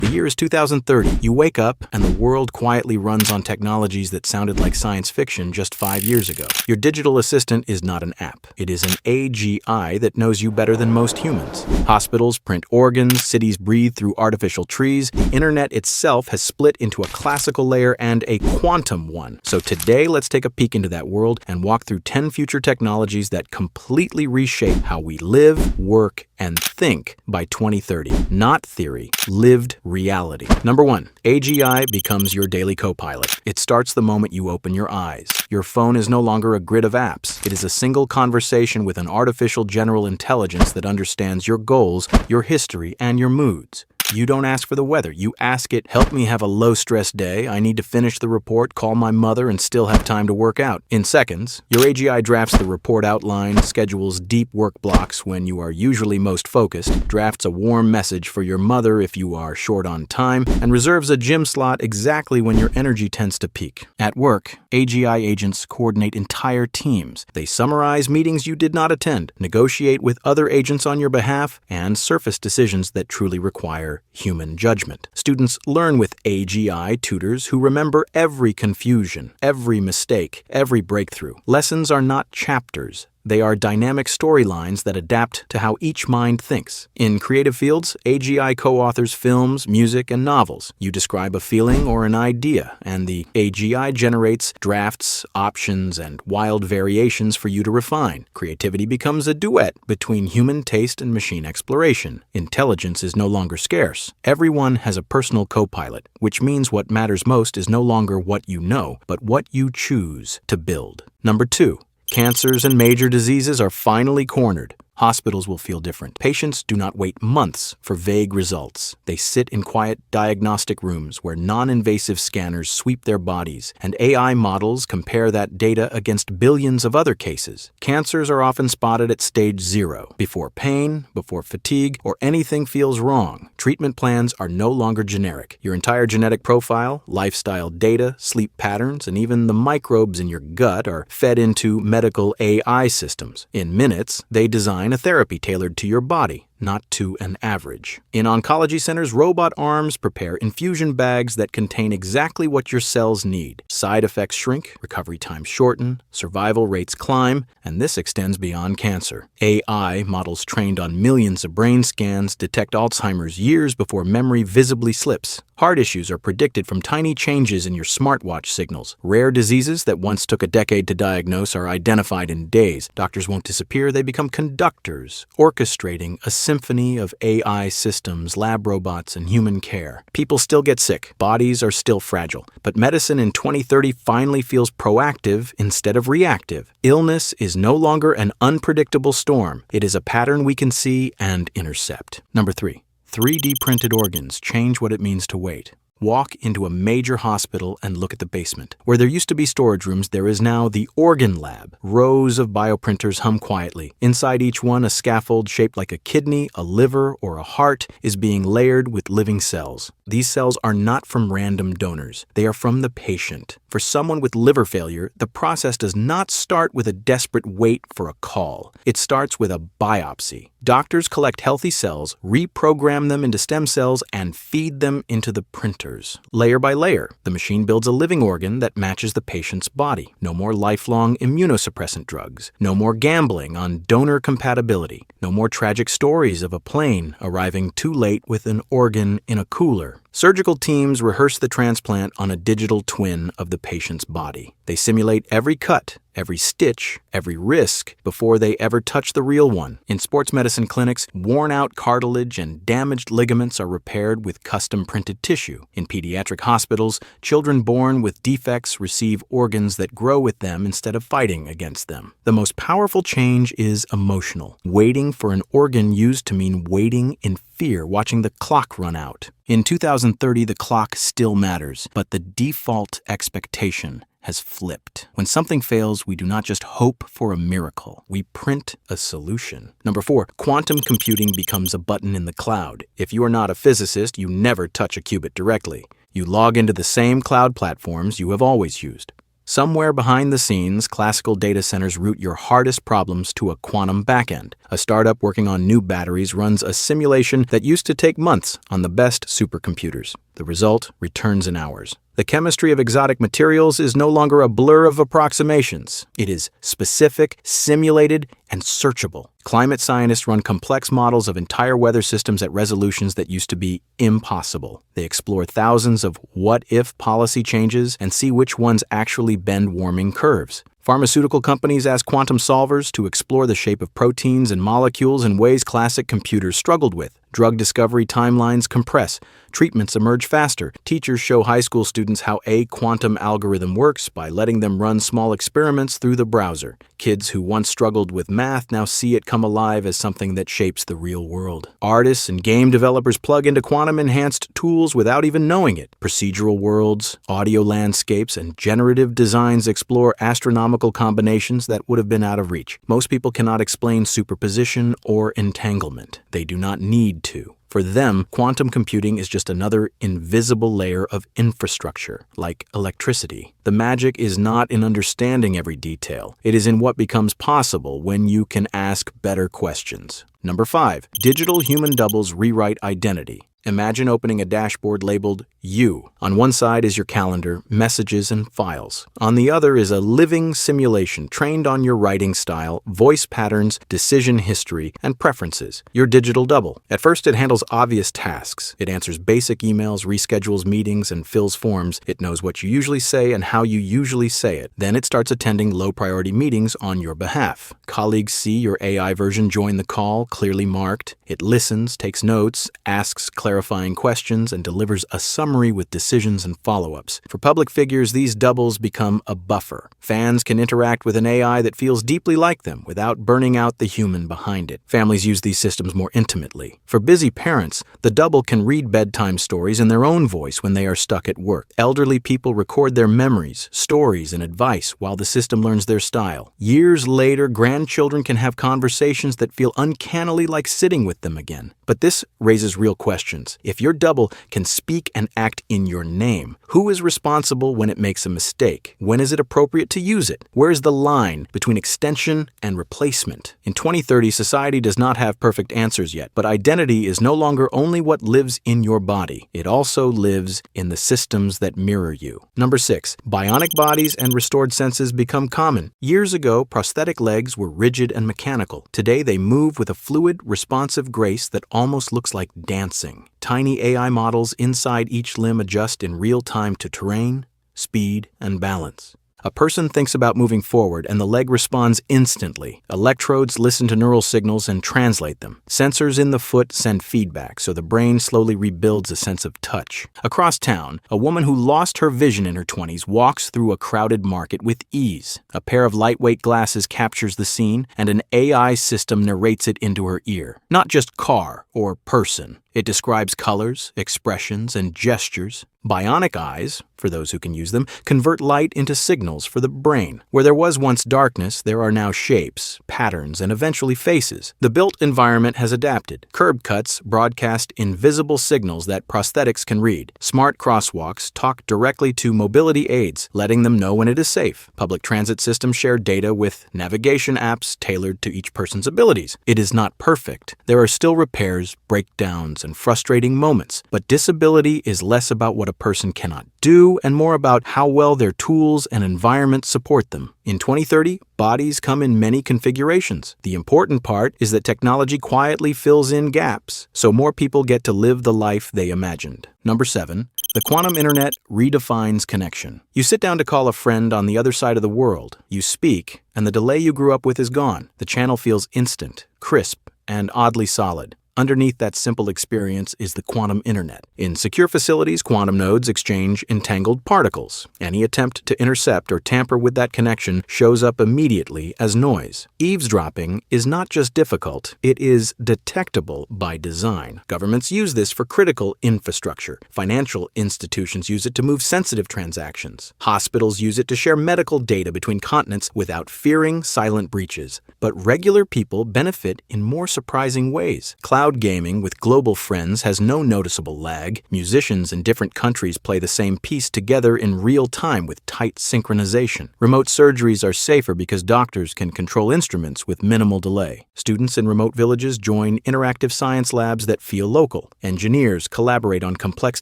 The year is 2030. You wake up, and the world quietly runs on technologies that sounded like science fiction just 5 years ago. Your digital assistant is not an app. It is an AGI that knows you better than most humans. Hospitals print organs, cities breathe through artificial trees. The internet itself has split into a classical layer and a quantum one. So today, let's take a peek into that world and walk through 10 future technologies that completely reshape how we live, work, and think by 2030. Not theory, lived reality. Number 1, AGI becomes your daily co-pilot. It starts the moment you open your eyes. Your phone is no longer a grid of apps. It is a single conversation with an artificial general intelligence that understands your goals, your history, and your moods. You don't ask for the weather. You ask it, help me have a low-stress day. I need to finish the report, call my mother, and still have time to work out. In seconds, your AGI drafts the report outline, schedules deep work blocks when you are usually most focused, drafts a warm message for your mother if you are short on time, and reserves a gym slot exactly when your energy tends to peak. At work, AGI agents coordinate entire teams. They summarize meetings you did not attend, negotiate with other agents on your behalf, and surface decisions that truly require human judgment. Students learn with AGI tutors who remember every confusion, every mistake, every breakthrough. Lessons are not chapters. They are dynamic storylines that adapt to how each mind thinks. In creative fields, AGI co-authors films, music, and novels. You describe a feeling or an idea, and the AGI generates drafts, options, and wild variations for you to refine. Creativity becomes a duet between human taste and machine exploration. Intelligence is no longer scarce. Everyone has a personal co-pilot, which means what matters most is no longer what you know, but what you choose to build. Number 2. Cancers and major diseases are finally cornered. Hospitals will feel different. Patients do not wait months for vague results. They sit in quiet diagnostic rooms where non-invasive scanners sweep their bodies, and AI models compare that data against billions of other cases. Cancers are often spotted at stage 0, before pain, before fatigue, or anything feels wrong. Treatment plans are no longer generic. Your entire genetic profile, lifestyle data, sleep patterns, and even the microbes in your gut are fed into medical AI systems. In minutes, they design a therapy tailored to your body, not to an average. In oncology centers, robot arms prepare infusion bags that contain exactly what your cells need. Side effects shrink, recovery times shorten, survival rates climb, and this extends beyond cancer. AI models trained on millions of brain scans detect Alzheimer's years before memory visibly slips. Heart issues are predicted from tiny changes in your smartwatch signals. Rare diseases that once took a decade to diagnose are identified in days. Doctors won't disappear, they become conductors, orchestrating a symphony of AI systems, lab robots, and human care. People still get sick, bodies are still fragile, but medicine in 2030 finally feels proactive instead of reactive. Illness is no longer an unpredictable storm. It is a pattern we can see and intercept. Number 3. 3D printed organs change what it means to wait. Walk into a major hospital and look at the basement. Where there used to be storage rooms, there is now the organ lab. Rows of bioprinters hum quietly. Inside each one, a scaffold shaped like a kidney, a liver, or a heart is being layered with living cells. These cells are not from random donors. They are from the patient. For someone with liver failure, the process does not start with a desperate wait for a call. It starts with a biopsy. Doctors collect healthy cells, reprogram them into stem cells, and feed them into the printer. Layer by layer, the machine builds a living organ that matches the patient's body. No more lifelong immunosuppressant drugs. No more gambling on donor compatibility. No more tragic stories of a plane arriving too late with an organ in a cooler. Surgical teams rehearse the transplant on a digital twin of the patient's body. They simulate every cut, every stitch, every risk before they ever touch the real one. In sports medicine clinics, worn-out cartilage and damaged ligaments are repaired with custom-printed tissue. In pediatric hospitals, children born with defects receive organs that grow with them instead of fighting against them. The most powerful change is emotional. Waiting for an organ used to mean waiting in fear, watching the clock run out. In 2030, the clock still matters, but the default expectation has flipped. When something fails, we do not just hope for a miracle. We print a solution. Number 4, quantum computing becomes a button in the cloud. If you are not a physicist, you never touch a qubit directly. You log into the same cloud platforms you have always used. Somewhere behind the scenes, classical data centers route your hardest problems to a quantum backend. A startup working on new batteries runs a simulation that used to take months on the best supercomputers. The result returns in hours. The chemistry of exotic materials is no longer a blur of approximations. It is specific, simulated, and searchable. Climate scientists run complex models of entire weather systems at resolutions that used to be impossible. They explore thousands of what-if policy changes and see which ones actually bend warming curves. Pharmaceutical companies ask quantum solvers to explore the shape of proteins and molecules in ways classic computers struggled with. Drug discovery timelines compress. Treatments emerge faster. Teachers show high school students how a quantum algorithm works by letting them run small experiments through the browser. Kids who once struggled with math now see it come alive as something that shapes the real world. Artists and game developers plug into quantum-enhanced tools without even knowing it. Procedural worlds, audio landscapes, and generative designs explore astronomical combinations that would have been out of reach. Most people cannot explain superposition or entanglement. They do not need to. For them, quantum computing is just another invisible layer of infrastructure, like electricity. The magic is not in understanding every detail. It is in what becomes possible when you can ask better questions. Number 5. Digital human doubles rewrite identity. Imagine opening a dashboard labeled You. On one side is your calendar, messages, and files. On the other is a living simulation trained on your writing style, voice patterns, decision history, and preferences. Your digital double. At first, it handles obvious tasks. It answers basic emails, reschedules meetings, and fills forms. It knows what you usually say and how you usually say it. Then it starts attending low-priority meetings on your behalf. Colleagues see your AI version join the call, clearly marked. It listens, takes notes, asks clarifying questions, and delivers a summary with decisions and follow-ups. For public figures, these doubles become a buffer. Fans can interact with an AI that feels deeply like them without burning out the human behind it. Families use these systems more intimately. For busy parents, the double can read bedtime stories in their own voice when they are stuck at work. Elderly people record their memories, stories, and advice while the system learns their style. Years later, grandchildren can have conversations that feel uncannily like sitting with them again. But this raises real questions. If your double can speak and act in your name, who is responsible when it makes a mistake? When is it appropriate to use it? Where is the line between extension and replacement? In 2030, society does not have perfect answers yet, but identity is no longer only what lives in your body. It also lives in the systems that mirror you. Number 6. Bionic bodies and restored senses become common. Years ago, prosthetic legs were rigid and mechanical. Today, they move with a fluid, responsive grace that almost looks like dancing. Tiny AI models inside each limb adjust in real time to terrain, speed, and balance. A person thinks about moving forward and the leg responds instantly. Electrodes listen to neural signals and translate them. Sensors in the foot send feedback, so the brain slowly rebuilds a sense of touch. Across town, a woman who lost her vision in her 20s walks through a crowded market with ease. A pair of lightweight glasses captures the scene, and an AI system narrates it into her ear. Not just car or person. It describes colors, expressions, and gestures. Bionic eyes, for those who can use them, convert light into signals for the brain. Where there was once darkness, there are now shapes, patterns, and eventually faces. The built environment has adapted. Curb cuts broadcast invisible signals that prosthetics can read. Smart crosswalks talk directly to mobility aids, letting them know when it is safe. Public transit systems share data with navigation apps tailored to each person's abilities. It is not perfect. There are still repairs, breakdowns, and frustrating moments, but disability is less about what a person cannot do and more about how well their tools and environment support them. In 2030, bodies come in many configurations. The important part is that technology quietly fills in gaps, so more people get to live the life they imagined. Number 7. The quantum internet redefines connection. You sit down to call a friend on the other side of the world. You speak, and the delay you grew up with is gone. The channel feels instant, crisp, and oddly solid. Underneath that simple experience is the quantum internet. In secure facilities, quantum nodes exchange entangled particles. Any attempt to intercept or tamper with that connection shows up immediately as noise. Eavesdropping is not just difficult, it is detectable by design. Governments use this for critical infrastructure. Financial institutions use it to move sensitive transactions. Hospitals use it to share medical data between continents without fearing silent breaches. But regular people benefit in more surprising ways. Cloud Cloud gaming with global friends has no noticeable lag. Musicians in different countries play the same piece together in real time with tight synchronization. Remote surgeries are safer because doctors can control instruments with minimal delay. Students in remote villages join interactive science labs that feel local. Engineers collaborate on complex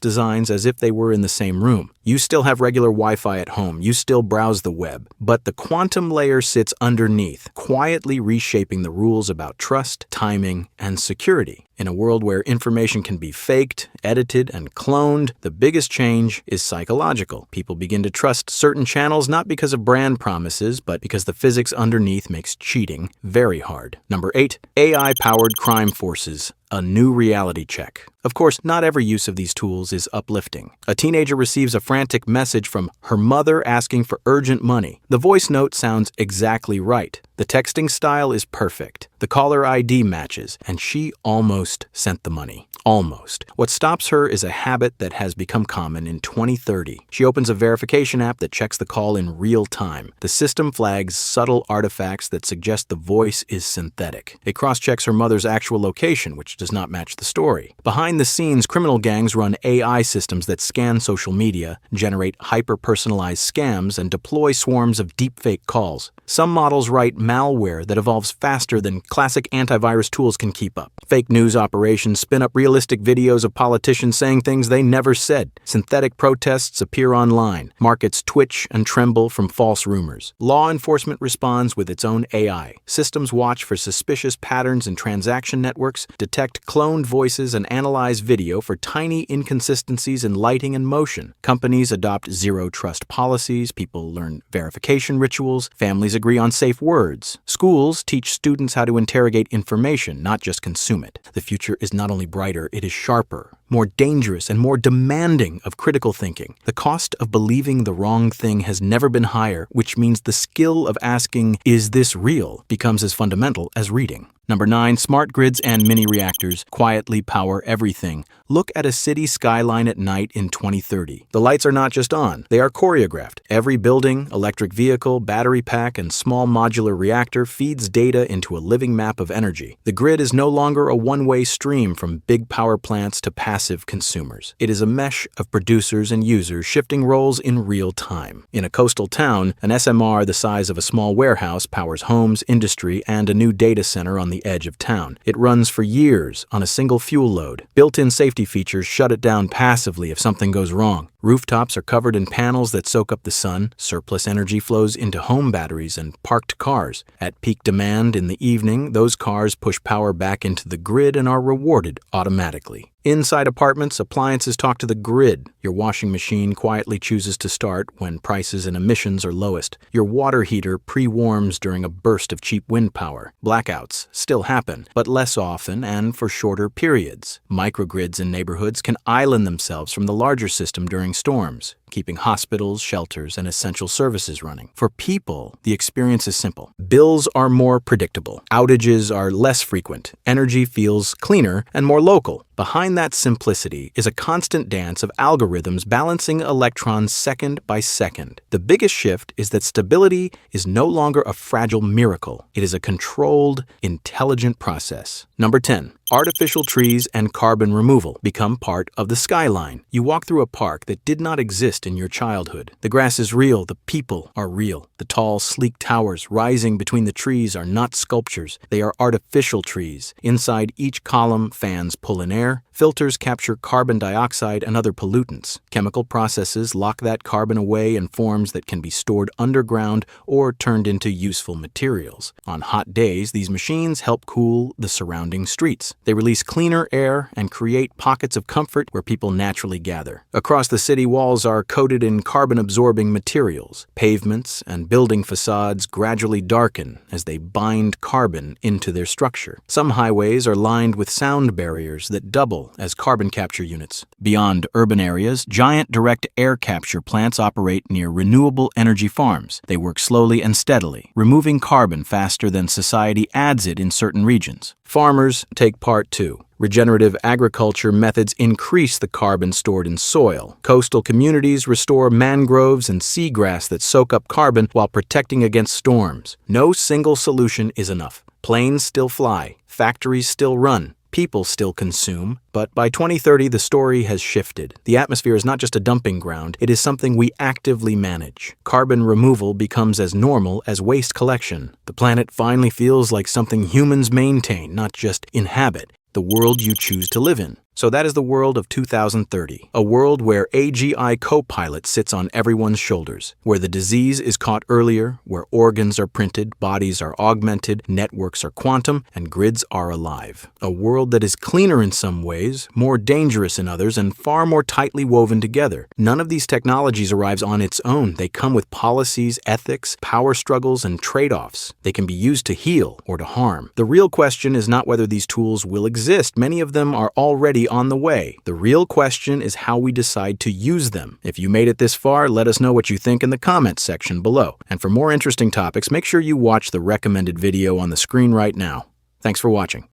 designs as if they were in the same room. You still have regular Wi-Fi at home. You still browse the web. But the quantum layer sits underneath, quietly reshaping the rules about trust, timing, and security. In a world where information can be faked, edited, and cloned, the biggest change is psychological. People begin to trust certain channels not because of brand promises, but because the physics underneath makes cheating very hard. Number 8, AI-powered crime forces. A new reality check. Of course, not every use of these tools is uplifting. A teenager receives a frantic message from her mother asking for urgent money. The voice note sounds exactly right. The texting style is perfect. The caller ID matches, and she almost sent the money. Almost. What stops her is a habit that has become common in 2030. She opens a verification app that checks the call in real time. The system flags subtle artifacts that suggest the voice is synthetic. It cross-checks her mother's actual location, which does not match the story. Behind the scenes, criminal gangs run AI systems that scan social media, generate hyper-personalized scams, and deploy swarms of deepfake calls. Some models write malware that evolves faster than classic antivirus tools can keep up. Fake news operations spin up realistic videos of politicians saying things they never said. Synthetic protests appear online. Markets twitch and tremble from false rumors. Law enforcement responds with its own AI. Systems watch for suspicious patterns in transaction networks, detect cloned voices, and analyze video for tiny inconsistencies in lighting and motion. Companies adopt zero-trust policies. People learn verification rituals. Families agree on safe words. Schools teach students how to interrogate information, not just consume it. The future is not only brighter, it is sharper, more dangerous, and more demanding of critical thinking. The cost of believing the wrong thing has never been higher, which means the skill of asking, "Is this real?" becomes as fundamental as reading. Number 9, smart grids and mini reactors quietly power everything. Look at a city skyline at night in 2030. The lights are not just on, they are choreographed. Every building, electric vehicle, battery pack, and small modular reactor feeds data into a living map of energy. The grid is no longer a one-way stream from big power plants to passive consumers. It is a mesh of producers and users shifting roles in real time. In a coastal town, an SMR the size of a small warehouse powers homes, industry, and a new data center on the edge of town. It runs for years on a single fuel load. Built-in safety features shut it down passively if something goes wrong. Rooftops are covered in panels that soak up the sun. Surplus energy flows into home batteries and parked cars. At peak demand in the evening, those cars push power back into the grid and are rewarded automatically. Inside apartments, appliances talk to the grid. Your washing machine quietly chooses to start when prices and emissions are lowest. Your water heater pre-warms during a burst of cheap wind power. Blackouts still happen, but less often and for shorter periods. Microgrids in neighborhoods can island themselves from the larger system during storms, keeping hospitals, shelters, and essential services running. For people, the experience is simple. Bills are more predictable. Outages are less frequent. Energy feels cleaner and more local. Behind that simplicity is a constant dance of algorithms balancing electrons second by second. The biggest shift is that stability is no longer a fragile miracle. It is a controlled, intelligent process. Number 10. Artificial trees and carbon removal become part of the skyline. You walk through a park that did not exist in your childhood. The grass is real, the people are real. The tall, sleek towers rising between the trees are not sculptures, they are artificial trees. Inside each column, fans pull in air, filters capture carbon dioxide and other pollutants. Chemical processes lock that carbon away in forms that can be stored underground or turned into useful materials. On hot days, these machines help cool the surrounding streets. They release cleaner air and create pockets of comfort where people naturally gather. Across the city, walls are coated in carbon-absorbing materials. Pavements and building facades gradually darken as they bind carbon into their structure. Some highways are lined with sound barriers that double as carbon capture units. Beyond urban areas, giant direct air capture plants operate near renewable energy farms. They work slowly and steadily, removing carbon faster than society adds it in certain regions. Farmers take part too. Regenerative agriculture methods increase the carbon stored in soil. Coastal communities restore mangroves and seagrass that soak up carbon while protecting against storms. No single solution is enough. Planes still fly. Factories still run. People still consume, but by 2030 the story has shifted. The atmosphere is not just a dumping ground, it is something we actively manage. Carbon removal becomes as normal as waste collection. The planet finally feels like something humans maintain, not just inhabit. The world you choose to live in. So that is the world of 2030, a world where AGI co-pilot sits on everyone's shoulders, where the disease is caught earlier, where organs are printed, bodies are augmented, networks are quantum, and grids are alive. A world that is cleaner in some ways, more dangerous in others, and far more tightly woven together. None of these technologies arrives on its own. They come with policies, ethics, power struggles, and trade-offs. They can be used to heal or to harm. The real question is not whether these tools will exist. Many of them are already on the way. The real question is how we decide to use them. If you made it this far, let us know what you think in the comments section below. And for more interesting topics, make sure you watch the recommended video on the screen right now. Thanks for watching.